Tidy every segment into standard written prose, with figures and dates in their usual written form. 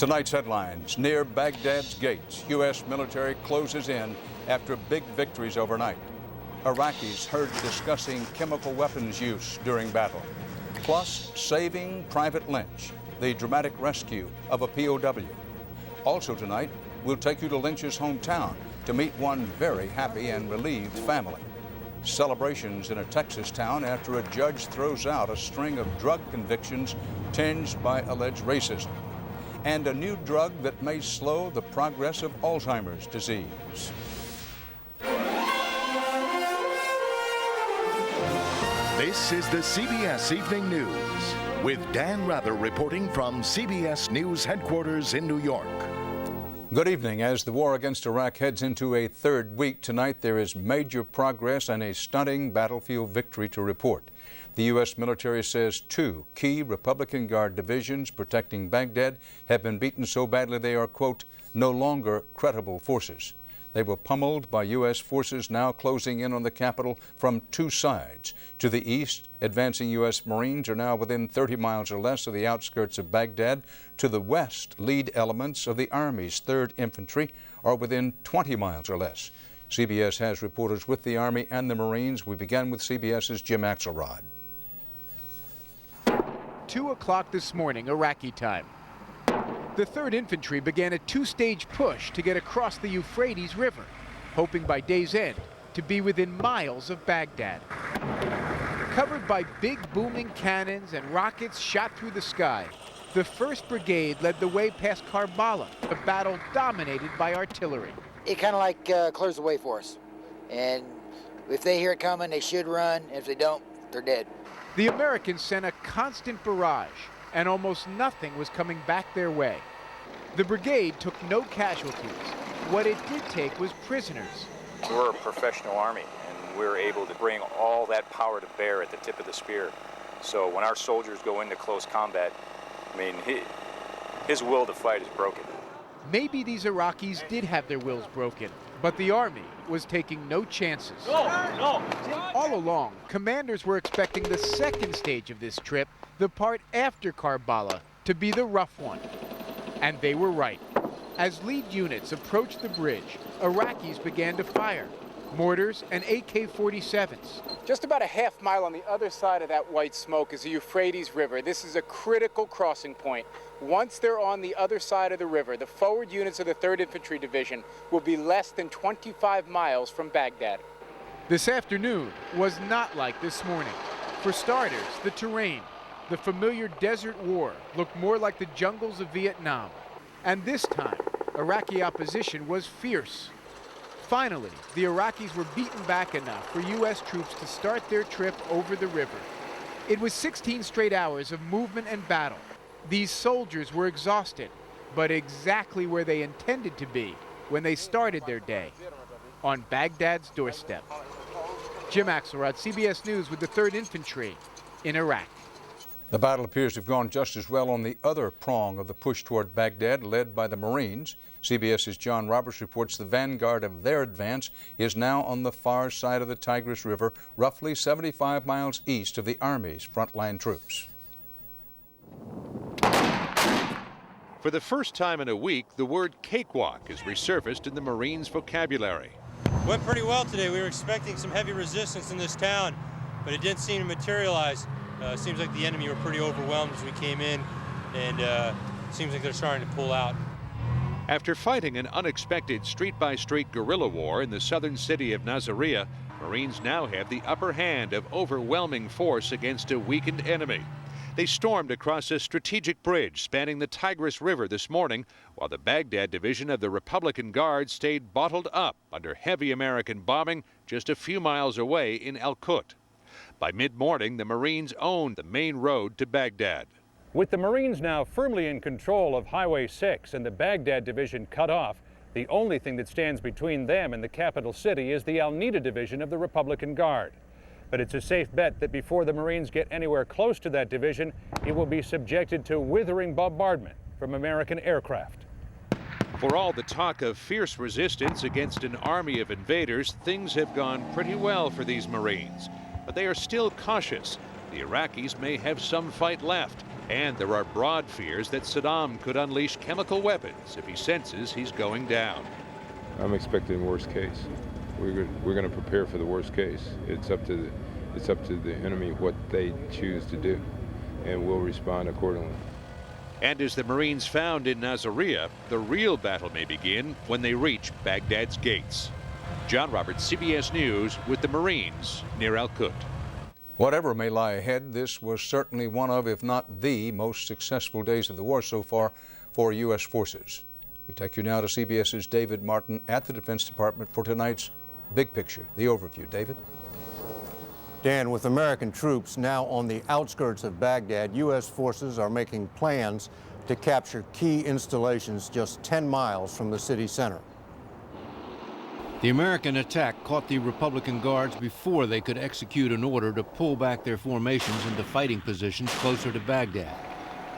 Tonight's headlines: near Baghdad's gates, U.S. military closes in after big victories overnight. Iraqis heard discussing chemical weapons use during battle. Plus, saving Private Lynch, the dramatic rescue of a POW. Also tonight, we'll take you to Lynch's hometown to meet one very happy and relieved family. Celebrations in a Texas town after a judge throws out a string of drug convictions tinged by alleged racism. And a new drug that may slow the progress of Alzheimer's disease. This is the CBS Evening News with Dan Rather reporting from CBS News headquarters in New York. Good evening. As the war against Iraq heads into a third week tonight, there is major progress and a stunning battlefield victory to report. The U.S. military says 2 key Republican Guard divisions protecting Baghdad have been beaten so badly they are, quote, no longer credible forces. They were pummeled by U.S. forces now closing in on the capital from 2 sides. To the east, advancing U.S. Marines are now within 30 miles or less of the outskirts of Baghdad. To the west, lead elements of the Army's 3rd Infantry are within 20 miles or less. CBS has reporters with the Army and the Marines. We begin with CBS's Jim Axelrod. 2 o'clock this morning, Iraqi time. The 3rd Infantry began a 2-stage push to get across the Euphrates River, hoping by day's end to be within miles of Baghdad. Covered by big booming cannons and rockets shot through the sky, the 1st Brigade led the way past Karbala, a battle dominated by artillery. It kind of like clears the way for us. And if they hear it coming, they should run. If they don't, they're dead. The Americans sent a constant barrage, and almost nothing was coming back their way. The brigade took no casualties. What it did take was prisoners. We're a professional army, and we're able to bring all that power to bear at the tip of the spear. So when our soldiers go into close combat, I mean, his will to fight is broken. Maybe these Iraqis did have their wills broken, but the Army was taking no chances. No. All along, commanders were expecting the 2nd stage of this trip, the part after Karbala, to be the rough one. And they were right. As lead units approached the bridge, Iraqis began to fire. Mortars and AK-47s. Just about a half mile on the other side of that white smoke is the Euphrates River. This is a critical crossing point. Once they're on the other side of the river, the forward units of the 3rd Infantry Division will be less than 25 miles from Baghdad. This afternoon was not like this morning. For starters, the terrain. The familiar desert war looked more like the jungles of Vietnam. And this time, Iraqi opposition was fierce. Finally, the Iraqis were beaten back enough for U.S. troops to start their trip over the river. It was 16 straight hours of movement and battle. These soldiers were exhausted, but exactly where they intended to be when they started their day, on Baghdad's doorstep. Jim Axelrod, CBS News with the 3rd Infantry in Iraq. The battle appears to have gone just as well on the other prong of the push toward Baghdad, led by the Marines. CBS's John Roberts reports the vanguard of their advance is now on the far side of the Tigris River, roughly 75 miles east of the Army's frontline troops. For the first time in a week, the word cakewalk has resurfaced in the Marines' vocabulary. Went pretty well today. We were expecting some heavy resistance in this town, but it didn't seem to materialize. Seems like the enemy were pretty overwhelmed as we came in, and seems like they're starting to pull out. After fighting an unexpected street-by-street guerrilla war in the southern city of Nasiriyah, Marines now have the upper hand of overwhelming force against a weakened enemy. They stormed across a strategic bridge spanning the Tigris River this morning, while the Baghdad division of the Republican Guard stayed bottled up under heavy American bombing just a few miles away in Al-Qut. By mid-morning, the Marines owned the main road to Baghdad. With the Marines now firmly in control of Highway 6 and the Baghdad division cut off, the only thing that stands between them and the capital city is the Al-Nida division of the Republican Guard. But it's a safe bet that before the Marines get anywhere close to that division, it will be subjected to withering bombardment from American aircraft. For all the talk of fierce resistance against an army of invaders, things have gone pretty well for these Marines. But they are still cautious. The Iraqis may have some fight left, And there are broad fears that Saddam could unleash chemical weapons if he senses he's going down. I'm expecting worst case. We're going to prepare for the worst case. It's up to the enemy what they choose to do, and we'll respond accordingly. And as the Marines found in Nasiriyah, the real battle may begin when they reach Baghdad's gates. John Roberts, CBS News, with the Marines near Al-Qut. Whatever may lie ahead, this was certainly one of, if not the most successful days of the war so far for U.S. forces. We take you now to CBS's David Martin at the Defense Department for tonight's Big Picture, the overview. David? Dan, with American troops now on the outskirts of Baghdad, U.S. forces are making plans to capture key installations just 10 miles from the city center. The American attack caught the Republican Guards before they could execute an order to pull back their formations into fighting positions closer to Baghdad.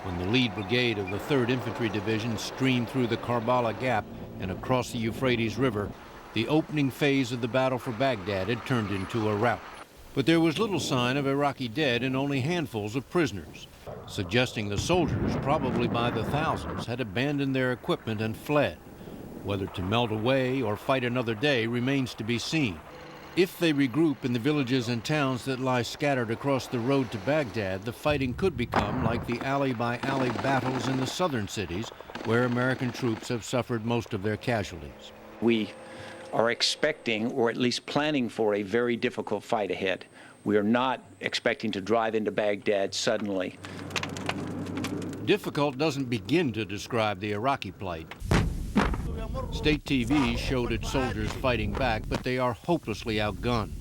When the lead brigade of the 3rd Infantry Division streamed through the Karbala Gap and across the Euphrates River, the opening phase of the battle for Baghdad had turned into a rout. But there was little sign of Iraqi dead and only handfuls of prisoners, suggesting the soldiers, probably by the thousands, had abandoned their equipment and fled. Whether to melt away or fight another day remains to be seen. If they regroup in the villages and towns that lie scattered across the road to Baghdad, the fighting could become like the alley-by-alley battles in the southern cities, where American troops have suffered most of their casualties. We are expecting, or at least planning for, a very difficult fight ahead. We are not expecting to drive into Baghdad suddenly. Difficult doesn't begin to describe the Iraqi plight. State TV showed its soldiers fighting back, but they are hopelessly outgunned.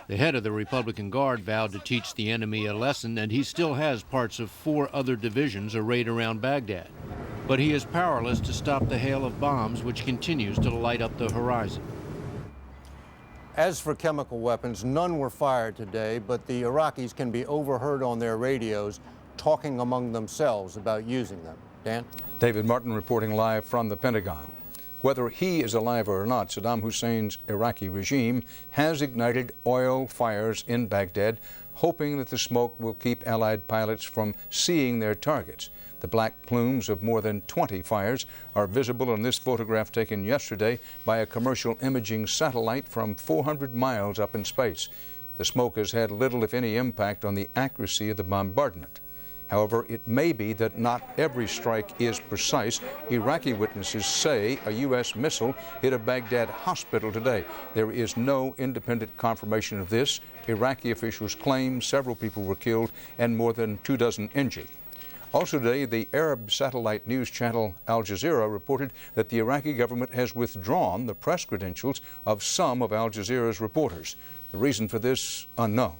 The head of the Republican Guard vowed to teach the enemy a lesson, and he still has parts of 4 other divisions arrayed around Baghdad. But he is powerless to stop the hail of bombs which continues to light up the horizon. As for chemical weapons, none were fired today, but the Iraqis can be overheard on their radios talking among themselves about using them. Dan? David Martin reporting live from the Pentagon. Whether he is alive or not, Saddam Hussein's Iraqi regime has ignited oil fires in Baghdad, hoping that the smoke will keep Allied pilots from seeing their targets. The black plumes of more than 20 fires are visible in this photograph taken yesterday by a commercial imaging satellite from 400 miles up in space. The smoke has had little, if any, impact on the accuracy of the bombardment. However, it may be that not every strike is precise. Iraqi witnesses say a U.S. missile hit a Baghdad hospital today. There is no independent confirmation of this. Iraqi officials claim several people were killed and more than 24 injured. Also today, the Arab satellite news channel Al Jazeera reported that the Iraqi government has withdrawn the press credentials of some of Al Jazeera's reporters. The reason for this, unknown.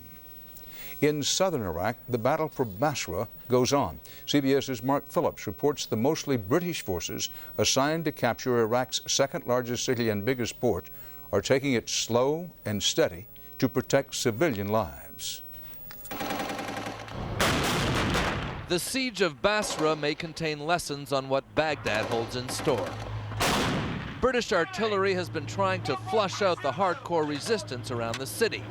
In southern Iraq, the battle for Basra goes on. CBS's Mark Phillips reports the mostly British forces assigned to capture Iraq's second-largest city and biggest port are taking it slow and steady to protect civilian lives. The siege of Basra may contain lessons on what Baghdad holds in store. British artillery has been trying to flush out the hardcore resistance around the city,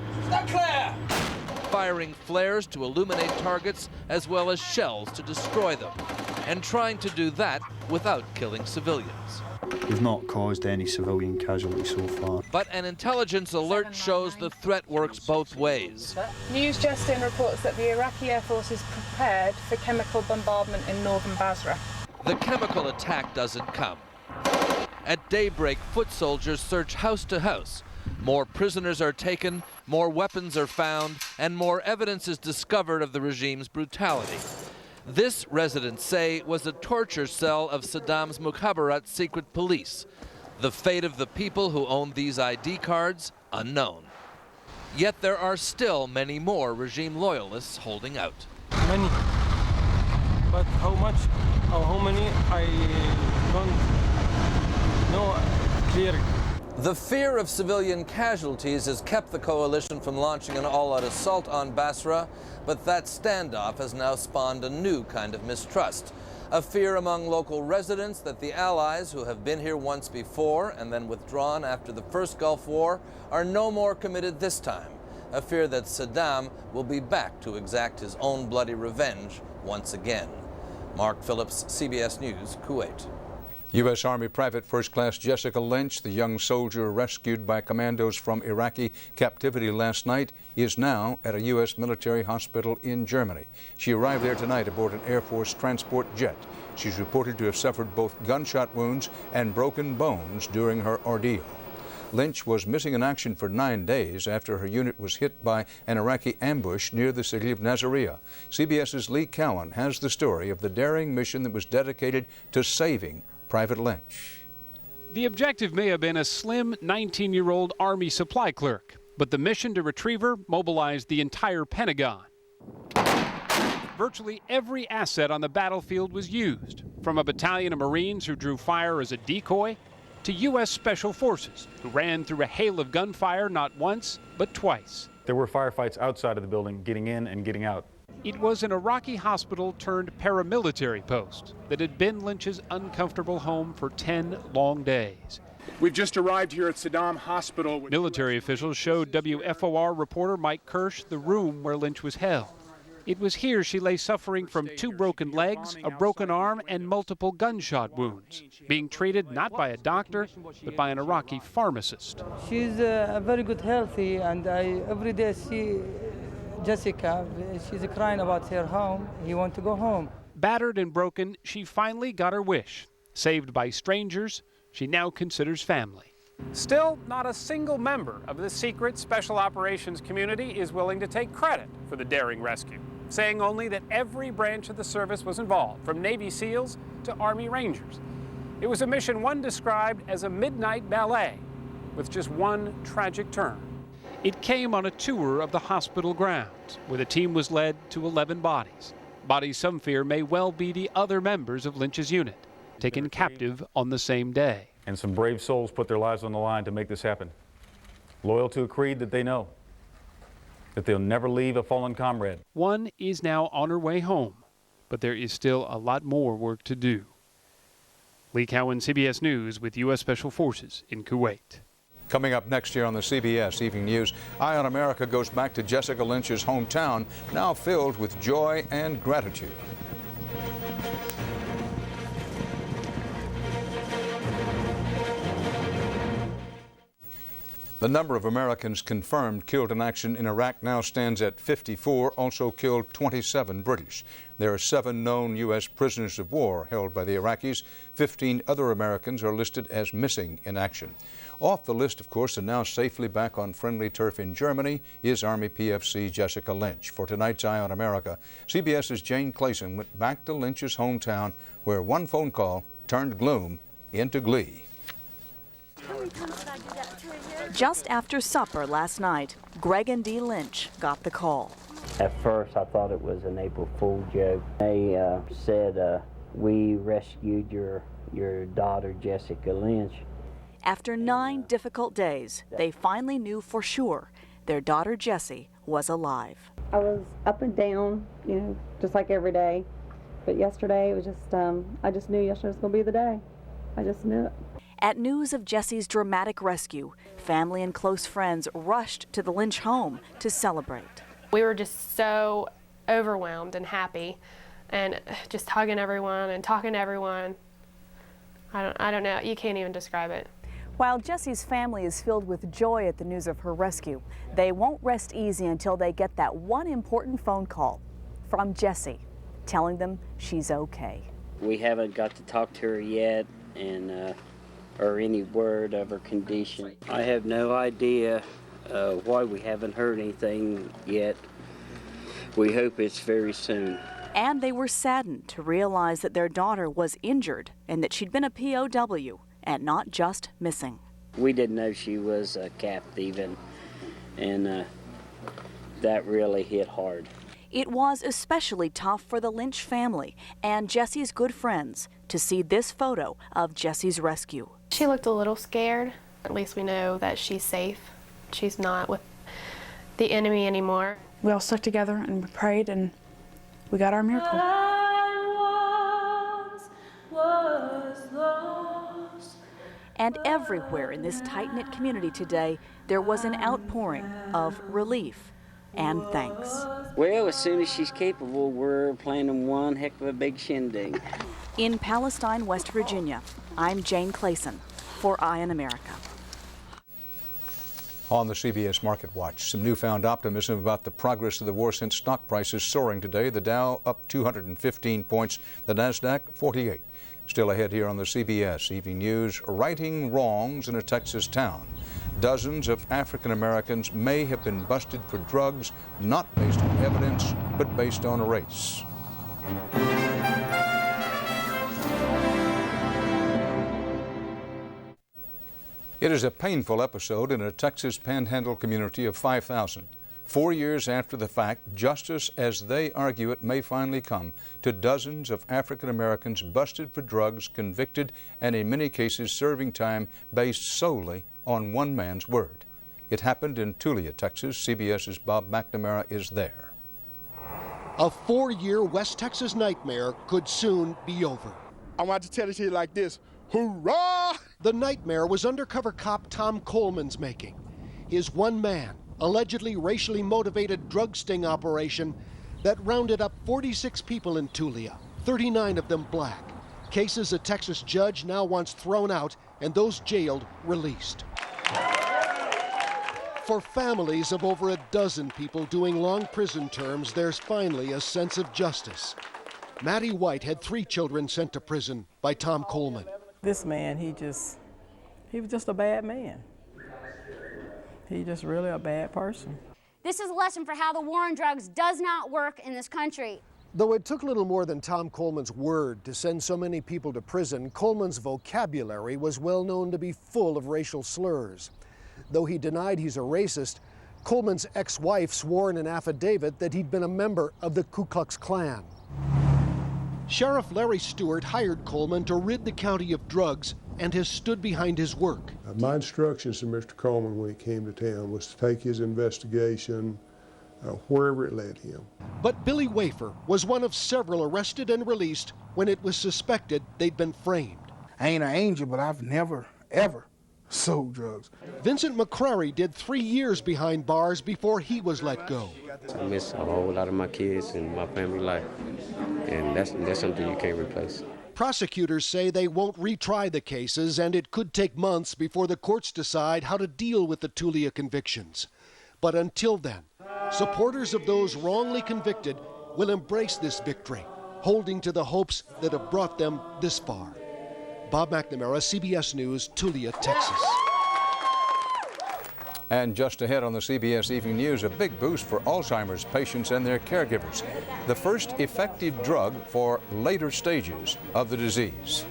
firing flares to illuminate targets as well as shells to destroy them, and trying to do that without killing civilians. We've not caused any civilian casualties so far. But an intelligence alert shows the threat works both ways. News just in reports that the Iraqi Air Force is prepared for chemical bombardment in northern Basra. The chemical attack doesn't come. At daybreak, foot soldiers search house to house. More prisoners are taken, more weapons are found, and more evidence is discovered of the regime's brutality. This, residents say, was a torture cell of Saddam's Mukhabarat secret police. The fate of the people who owned these ID cards, unknown. Yet there are still many more regime loyalists holding out. Many, but how much or how many, I don't know clearly. The fear of civilian casualties has kept the coalition from launching an all-out assault on Basra, but that standoff has now spawned a new kind of mistrust. A fear among local residents that the allies, who have been here once before and then withdrawn after the first Gulf War, are no more committed this time. a fear that Saddam will be back to exact his own bloody revenge once again. Mark Phillips, CBS News, Kuwait. U.S. Army Private First Class Jessica Lynch, the young soldier rescued by commandos from Iraqi captivity last night, is now at a U.S. military hospital in Germany. She arrived there tonight aboard an Air Force transport jet. She's reported to have suffered both gunshot wounds and broken bones during her ordeal. Lynch was missing in action for 9 days after her unit was hit by an Iraqi ambush near the city of Nasiriyah. CBS's Lee Cowan has the story of the daring mission that was dedicated to saving Private Lynch. The objective may have been a slim 19-year-old Army supply clerk, but the mission to retrieve her mobilized the entire Pentagon. Virtually every asset on the battlefield was used, from a battalion of Marines who drew fire as a decoy to U.S. Special Forces, who ran through a hail of gunfire not once, but twice. There were firefights outside of the building, getting in and getting out. It was an Iraqi hospital turned paramilitary post that had been Lynch's uncomfortable home for 10 long days. We've just arrived here at Saddam Hospital. Military officials showed WFOR reporter Mike Kirsch the room where Lynch was held. It was here she lay suffering from 2 broken legs, a broken arm, and multiple gunshot wounds, being treated not by a doctor, but by an Iraqi pharmacist. She's very good, healthy, and I every day see Jessica. She's crying about her home. He wants to go home. Battered and broken, she finally got her wish. Saved by strangers she now considers family. Still, not a single member of the secret special operations community is willing to take credit for the daring rescue, saying only that every branch of the service was involved, from Navy SEALs to Army Rangers. It was a mission one described as a midnight ballet, with just one tragic turn. It came on a tour of the hospital grounds, where the team was led to 11 bodies. Bodies some fear may well be the other members of Lynch's unit, taken captive on the same day. And some brave souls put their lives on the line to make this happen. Loyal to a creed that they know, that they'll never leave a fallen comrade. One is now on her way home, but there is still a lot more work to do. Lee Cowan, CBS News, with U.S. Special Forces in Kuwait. Coming up next year on the CBS Evening News, Eye on America goes back to Jessica Lynch's hometown, now filled with joy and gratitude. The number of Americans confirmed killed in action in Iraq now stands at 54, also killed 27 British. There are 7 known U.S. prisoners of war held by the Iraqis. 15 other Americans are listed as missing in action. Off the list, of course, and now safely back on friendly turf in Germany, is Army PFC Jessica Lynch. For tonight's Eye on America, CBS's Jane Clayson went back to Lynch's hometown, where one phone call turned gloom into glee. Just after supper last night, Greg and Dee Lynch got the call. At first, I thought it was an April Fool joke. They said, we rescued your daughter, Jessica Lynch. After 9 difficult days, they finally knew for sure their daughter Jessie was alive. I was up and down, you know, just like every day. But yesterday, it was just, I just knew yesterday was going to be the day. I just knew it. At news of Jessie's dramatic rescue, family and close friends rushed to the Lynch home to celebrate. We were just so overwhelmed and happy, and just hugging everyone and talking to everyone. I don't know, you can't even describe it. While Jessie's family is filled with joy at the news of her rescue, they won't rest easy until they get that one important phone call from Jessie, telling them she's okay. We haven't got to talk to her yet, and or any word of her condition. I have no idea why we haven't heard anything yet. We hope it's very soon. And they were saddened to realize that their daughter was injured and that she'd been a POW and not just missing. We didn't know she was captive, and that really hit hard. It was especially tough for the Lynch family and Jessie's good friends to see this photo of Jessie's rescue. She looked a little scared. At least we know that she's safe. She's not with the enemy anymore. We all stuck together and we prayed, and we got our miracle. And everywhere in this tight-knit community today, there was an outpouring of relief and thanks. Well, as soon as she's capable, we're planning one heck of a big shindig. In Palestine, West Virginia, I'm Jane Clayson for Eye on America. On the CBS Market Watch, some newfound optimism about the progress of the war since stock prices soaring today. The Dow up 215 points, the Nasdaq 48. Still ahead here on the CBS Evening News, righting wrongs in a Texas town. Dozens of African Americans may have been busted for drugs, not based on evidence, but based on race. It is a painful episode in a Texas Panhandle community of 5,000. 4 years after the fact, justice, as they argue it, may finally come to dozens of African Americans busted for drugs, convicted, and in many cases serving time based solely on one man's word. It happened in Tulia, Texas. CBS's Bob McNamara is there. A 4-year West Texas nightmare could soon be over. I want to tell it to you like this. Hoorah! The nightmare was undercover cop Tom Coleman's making. His one-man, allegedly racially motivated drug sting operation that rounded up 46 people in Tulia, 39 of them black. Cases a Texas judge now wants thrown out and those jailed released. For families of over a dozen people doing long prison terms, there's finally a sense of justice. Maddie White had 3 children sent to prison by Tom Coleman. This man, he was just a bad man. He's just really a bad person. This is a lesson for how the war on drugs does not work in this country. Though it took little more than Tom Coleman's word to send so many people to prison, Coleman's vocabulary was well known to be full of racial slurs. Though he denied he's a racist, Coleman's ex-wife swore in an affidavit that he'd been a member of the Ku Klux Klan. Sheriff Larry Stewart hired Coleman to rid the county of drugs and has stood behind his work. My instructions to Mr. Coleman when he came to town was to take his investigation wherever it led him. But Billy Wafer was one of several arrested and released when it was suspected they'd been framed. I ain't an angel, but I've never, ever sold drugs. Vincent McCrary did 3 years behind bars before he was let go. I miss a whole lot of my kids and my family life, and that's something you can't replace. Prosecutors say they won't retry the cases, and it could take months before the courts decide how to deal with the Tulia convictions. But until then, supporters of those wrongly convicted will embrace this victory, holding to the hopes that have brought them this far. Bob McNamara, CBS News, Tulia, Texas. And just ahead on the CBS Evening News, a big boost for Alzheimer's patients and their caregivers. The first effective drug for later stages of the disease.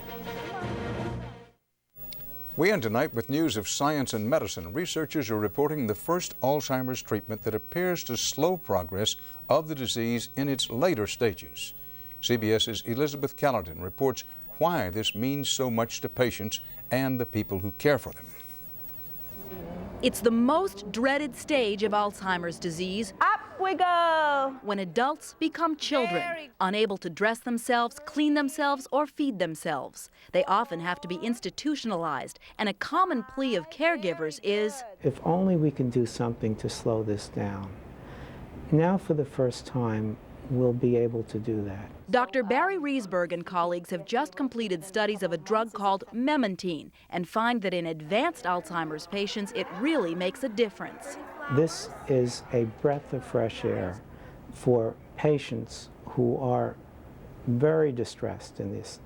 We end tonight with news of science and medicine. Researchers are reporting the first Alzheimer's treatment that appears to slow progress of the disease in its later stages. CBS's Elizabeth Caledon reports why this means so much to patients and the people who care for them. It's the most dreaded stage of Alzheimer's disease. Up we go! When adults become children, unable to dress themselves, clean themselves, or feed themselves. They often have to be institutionalized, and a common plea of caregivers is, if only we can do something to slow this down. Now for the first time, we'll be able to do that. Dr. Barry Riesberg and colleagues have just completed studies of a drug called memantine and find that in advanced Alzheimer's patients, it really makes a difference. This is a breath of fresh air for patients who are very distressed in this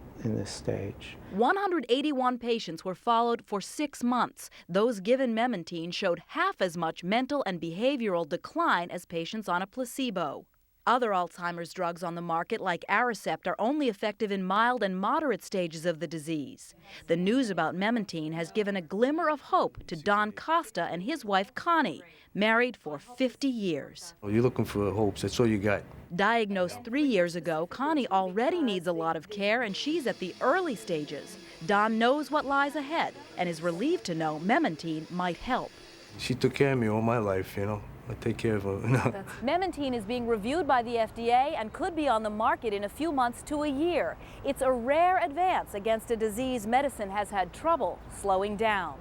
stage. 181 patients were followed for 6 months. Those given memantine showed half as much mental and behavioral decline as patients on a placebo. Other Alzheimer's drugs on the market, like Aricept, are only effective in mild and moderate stages of the disease. The news about memantine has given a glimmer of hope to Don Costa and his wife Connie, married for 50 years. You're looking for hopes, that's all you got. Diagnosed 3 years ago, Connie already needs a lot of care, and she's at the early stages. Don knows what lies ahead and is relieved to know memantine might help. She took care of me all my life, you know. take care of her. Memantine is being reviewed by the FDA and could be on the market in a few months to a year. It's a rare advance against a disease medicine has had trouble slowing down.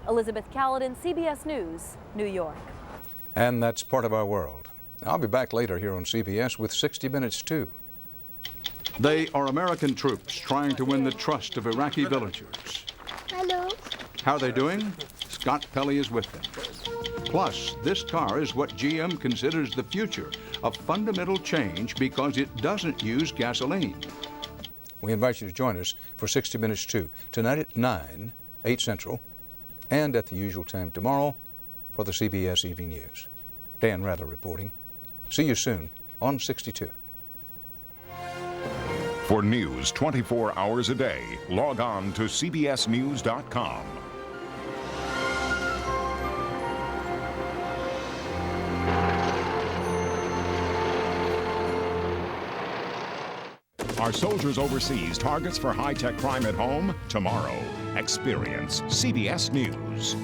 Elizabeth Caledon, CBS News, New York. And that's part of our world. I'll be back later here on CBS with 60 Minutes too. They are American troops trying to win the trust of Iraqi villagers. Hello. How are they doing? Scott Pelley is with them. Plus, this car is what GM considers the future, a fundamental change because it doesn't use gasoline. We invite you to join us for 60 Minutes too, tonight at 9, 8 Central, and at the usual time tomorrow for the CBS Evening News. Dan Rather reporting. See you soon on 62. For news 24 hours a day, log on to cbsnews.com. Are soldiers overseas targets for high-tech crime at home? Tomorrow, experience CBS News.